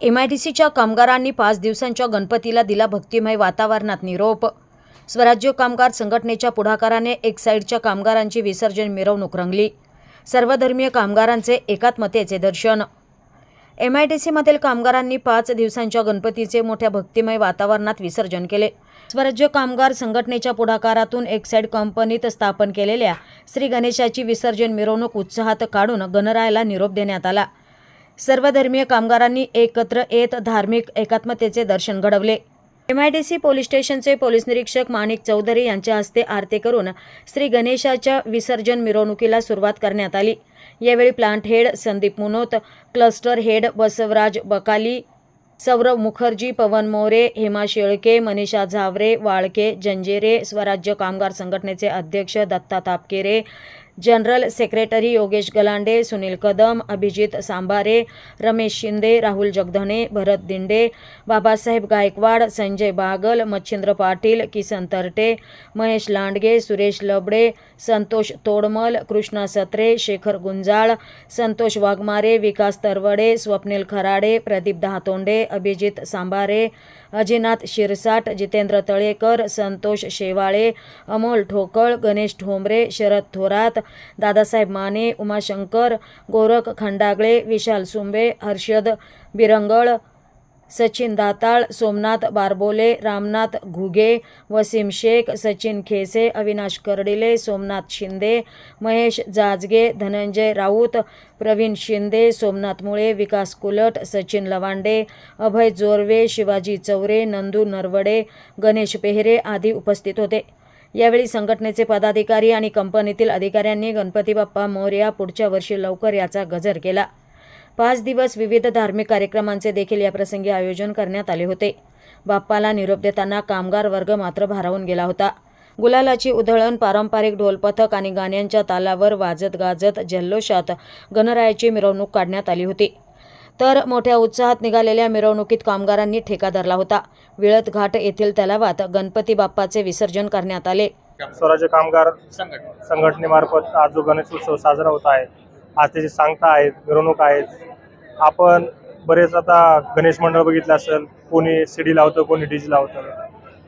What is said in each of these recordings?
MIDCच्या कामगारांनी 5 दिवसांच्या गणपतीला दिला भक्तिमय वातावरणात निरोप। स्वराज्य कामगार संघटनेच्या पुढाकाराने एक्साईडच्या कामगारांची विसर्जन मिरवणूक रंगली। सर्वधर्मीय कामगारांचे एकात्मतेचे दर्शन। MIDCमधील कामगारांनी 5 दिवसांच्या गणपतीचे मोठ्या भक्तिमय वातावरणात विसर्जन केले। स्वराज्य कामगार संघटनेच्या पुढाकारातून एक्साईड कंपनीत स्थापन केलेल्या श्री गणेशाची विसर्जन मिरवणूक उत्साहात काढून गणरायाला निरोप देण्यात आला। सर्वधर्मीय कामगारांनी एकत्र येत धार्मिक एकात्मतेचे दर्शन घडवले। MIDC पोलीस स्टेशनचे पोलीस निरीक्षक माणिक चौधरी यांच्या हस्ते आरती करून श्री गणेशाच्या विसर्जन मिरवणुकीला सुरुवात करण्यात आली। यावेळी plant head Sandeep Munot, cluster head Basavaraj Bakali, Saurav Mukherjee, Pavan More, Hema Shelke, Manisha Zaware, Walke, Janjere, स्वराज्य कामगार संघटनेचे अध्यक्ष दत्ता तापकेरे, जनरल सेक्रेटरी योगेश गलांडे, सुनील कदम, अभिजित सांभारे, रमेश शिंदे, राहुल जगधने, भरत दिंडे, बाबासाहेब गायकवाड, संजय बागल, मच्छिंद्र पाटील, किसन तरटे, महेश लांडगे, सुरेश लबडे, संतोष तोडमल, कृष्णा सत्रे, शेखर गुंजाळ, संतोष वाघमारे, विकास तरवडे, स्वप्नील खराडे, प्रदीप दहातोंडे, अभिजित सांभारे, अजिनाथ शिरसाट, जितेंद्र तळेकर, संतोष शेवाळे, अमोल ठोकळ, गणेश ठोंबरे, शरद थोरात, दादासाहेब माने, उमाशंकर, गोरख खंडागळे, विशाल सुंबे, हर्षद बिरंगळ, सचिन दाताळ, सोमनाथ बारबोले, रामनाथ घुगे, वसीम शेख, सचिन खेसे, अविनाश कर्डिले, सोमनाथ शिंदे, महेश जाजगे, धनंजय राऊत, प्रवीण शिंदे, सोमनाथ मुळे, विकास कुलट, सचिन लवांडे, अभय जोरवे, शिवाजी चौरे, नंदू नरवडे, गणेश पेहरे आदी उपस्थित होते। यावेळी संघटनेचे पदाधिकारी आणि कंपनीतील अधिकाऱ्यांनी गणपती बाप्पा मोरया पुढच्या वर्षी लवकर याचा गजर केला। 5 दिवस विविध धार्मिक कार्यक्रमांचे देखील या प्रसंगी आयोजन करण्यात आले होते। बाप्पाला निरोप देताना कामगार वर्ग मात्र भारावून गेला होता। गुलालाची उधळण, पारंपरिक ढोलपथक आणि गाण्यांच्या तालावर वाजत गाजत जल्लोषात गणरायाची मिरवणूक काढण्यात आली होती। तर मोठ्या उत्साहात निघालेल्या मिरवणुकीत कामगारांनी ठेका धरला होता। विळत घाट येथील तलावात गणपती बाप्पाचे विसर्जन करण्यात आले। स्वराज्य कामगार संघटनेमार्फत आज जो गणेश उत्सव साजरा होत आहे, आज त्याची सांगता आहेत, मिरवणूक आहेत। आपण बरेच आता गणेश मंडळ बघितलं असेल, कोणी सीडी लावतं, कोणी डीजे लावतं।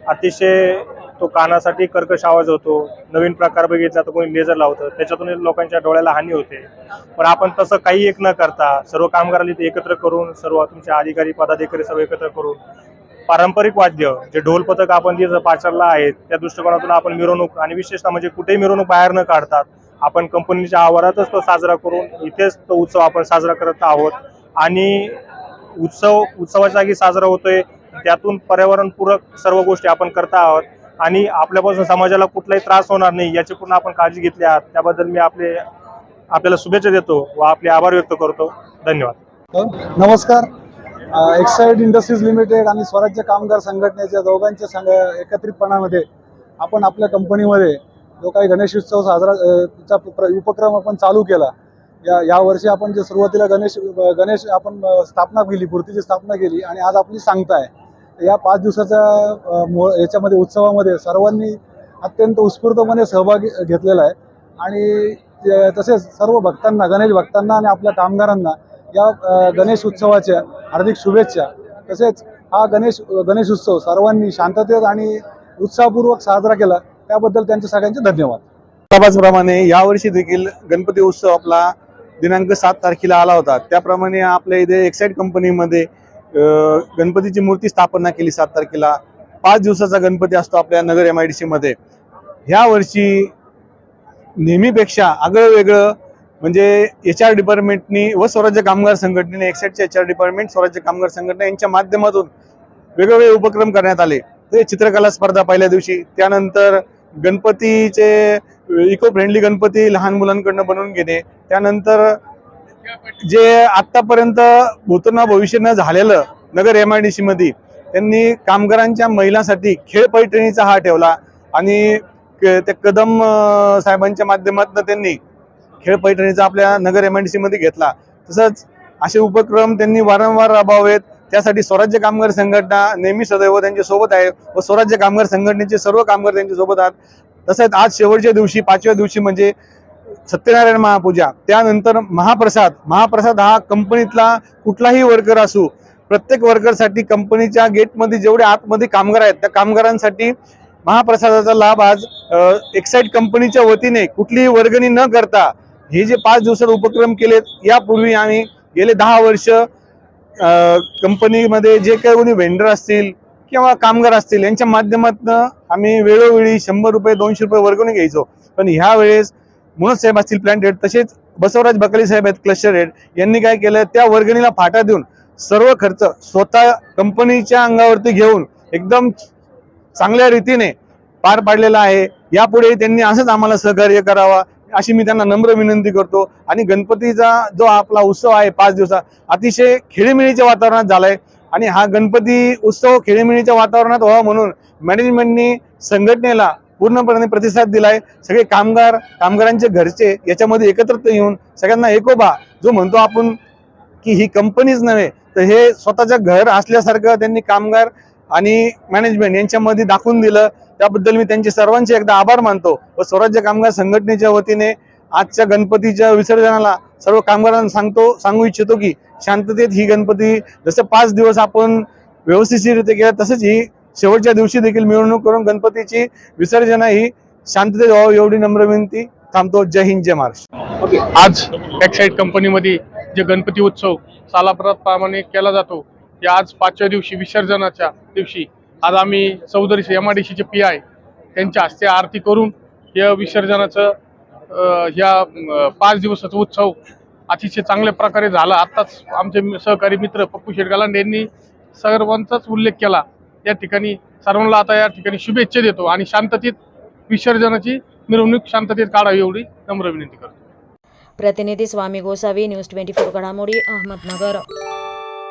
अतिशय तो कानासाठी कर्कश आवाज होतो। नवीन प्रकार बघितला तर कोणी लेझर लावतं, त्याच्यातून लोकांच्या डोळ्याला हानी होते। पण आपण तसं काही एक न करता सर्व कामगारांनी ते एकत्र करून, सर्व तुमचे अधिकारी पदाधिकारी सर्व एकत्र करून पारंपरिक वाद्य जे ढोल पथक आपण जे पाचारला आहेत, त्या दृष्टिकोनातून आपण मिरवणूक आणि विशेषतः म्हणजे कुठेही मिरवणूक बाहेर न काढतात आपण कंपनीच्या आवारातच तो साजरा करून इथेच तो उत्सव आपण साजरा करत आहोत। आणि उत्सवाच्या जागी साजरा होतोय, त्यातून पर्यावरणपूरक सर्व गोष्टी आपण करत आहोत आणि आपल्यापासून समाजाला कुठलाही त्रास होणार नाही याची पूर्ण आपण काळजी घेतली आहे। त्याबद्दल मी आपल्याला शुभेच्छा देतो व आपले आभार व्यक्त करतो। धन्यवाद। नमस्कार। एक्साईड इंडस्ट्रीज लिमिटेड आणि स्वराज्य कामगार संघटनेच्या दोघांच्या एकत्रितपणामध्ये आपण आपल्या कंपनीमध्ये जो काही गणेश उत्सव साजरा उपक्रम आपण चालू केला। या वर्षी आपण जे सुरुवातीला गणेश आपण स्थापना केली, मूर्तीची स्थापना केली आणि आज आपली सांगता आहे। या 5 दिवसाच्या याच्यामध्ये उत्सवामध्ये सर्वांनी अत्यंत उत्स्फूर्तपणे सहभाग घेतलेला आहे आणि तसेच सर्व भक्तांना, गणेश भक्तांना आणि आपल्या कामगारांना या गणेश उत्सवाच्या हार्दिक शुभेच्छा। तसेच हा गणेश उत्सव सर्वांनी शांततेत आणि उत्साहपूर्वक साजरा केला, त्याबद्दल त्यांचे सगळ्यांचे धन्यवाद। त्याप्रमाणे यावर्षी देखील गणपती उत्सव आपला दिनांक 7 तारखेला आला होता। त्याप्रमाणे आपल्या इथे एक्साईड कंपनीमध्ये गणपतीची मूर्ती स्थापना केली 7 तारखेला। 5 दिवसाचा गणपती असतो आपल्या नगर MIDC मध्ये। ह्या वर्षी नेहमीपेक्षा आगळं वेगळं म्हणजे HR डिपार्टमेंटनी व स्वराज्य कामगार संघटनेने, एक्साईडचे HR डिपार्टमेंट, स्वराज्य कामगार संघटना यांच्या माध्यमातून वेगवेगळे उपक्रम करण्यात आले। ते चित्रकला स्पर्धा पहिल्या दिवशी, त्यानंतर गणपतीचे इको फ्रेंडली गणपती लहान मुलांकडून बनवून घेणे, त्यानंतर जे आतापर्यंत भूतना भविष्य न झालेलं नगर MIDC मध्ये त्यांनी कामगारांच्या महिलांसाठी खेळ पैठणीचा हा ठेवला आणि त्या कदम साहेबांच्या माध्यमातून त्यांनी खेळ पैठणीचा आपल्या नगर MIDC मध्ये घेतला। तसंच असे उपक्रम त्यांनी वारंवार राबवावेत, त्यासाठी स्वराज्य कामगार संघटना नेहमी सदैव त्यांच्या सोबत आहे व स्वराज्य कामगार संघटनेचे सर्व कामगार त्यांच्या सोबत आहेत। तसेच आज शेवटच्या दिवशी 5व्या दिवशी म्हणजे सत्यनारायण महापूजा, त्यानंतर महाप्रसाद हा कंपनीतला कुठलाही वर्कर असो प्रत्येक वर्करसाठी कंपनीच्या गेटमध्ये जेवढे आतमध्ये कामगार आहेत त्या कामगारांसाठी महाप्रसादाचा लाभ आज एक्साईड कंपनीच्या वतीने कुठलीही वर्गणी न करता हे जे 5 दिवसात उपक्रम केलेत, यापूर्वी आम्ही गेले 10 वर्ष कंपनीमध्ये जे काही कोणी व्हेंडर असतील किंवा कामगार असतील यांच्या माध्यमातून आम्ही वेळोवेळी 100 रुपये 200 रुपये वर्गणी घ्यायचो. पण ह्या वेळेस मुनत साहेब असतील प्लांट हेड, तसेच बसवराज बकाली साहेब आहेत क्लस्टर हेड, यांनी काय केलं, त्या वर्गणीला फाटा देऊन सर्व खर्च स्वतः कंपनीच्या अंगावरती घेऊन एकदम चांगल्या रीतीने पार पाडलेला आहे. यापुढे त्यांनी असंच आम्हाला सहकार्य करावा अशी मी त्यांना नम्र विनंती करतो. आणि गणपतीचा जो आपला उत्सव आहे 5 दिवसा अतिशय खेळीमेळीच्या वातावरणात झालाय आणि हा गणपती उत्सव खेळीमेळीच्या वातावरणात व्हावा म्हणून मॅनेजमेंटनी संघटनेला पूर्णपणे प्रतिसाद दिलाय. सगळे कामगारांचे घरचे याच्यामध्ये एकत्रित येऊन सगळ्यांना एकोबा जो म्हणतो आपण की ही कंपनीच नव्हे तर हे स्वतःचं घर असल्यासारखं त्यांनी कामगार आणि मॅनेजमेंट यांच्यामध्ये दाखवून दिलं. त्याबद्दल मी त्यांचे सर्वांचे एकदा आभार मानतो व स्वराज्य कामगार संघटनेच्या वतीने आजच्या गणपतीच्या विसर्जनाला सर्व कामगारांना सांगू इच्छितो की शांततेत ही गणपती जसं 5 दिवस आपण व्यवस्थितरित्या केलं तसंच ही शेवटच्या दिवशी देखील मिरवणूक करून गणपतीची विसर्जन ही शांततेत व्हावी एवढी नम्र विनंती. थांबतो. जय हिंद, जय महाराष्ट्र. आज एक्साईड कंपनीमध्ये जे गणपती उत्सव सालाप्रमाणे केला जातो, या आज 5व्या दिवशी विसर्जनाच्या दिवशी आज आम्ही चौधरी MRDCचे PI त्यांच्या हस्ते आरती करून या विसर्जनाचं या 5 दिवसाचा उत्सव अतिशय चांगल्या प्रकारे झाला. आत्ताच आमचे सहकारी मित्र पप्पू शेठ गलांडे यांनी सर्वांचाच उल्लेख केला. या ठिकाणी सर्वांना आता या ठिकाणी शुभेच्छा देतो आणि शांततेत विसर्जनाची मिरवणूक शांततेत काढावी एवढी नम्र विनंती करतो. प्रतिनिधी स्वामी गोसावी, न्यूज 24 घडामोडी, अहमदनगर.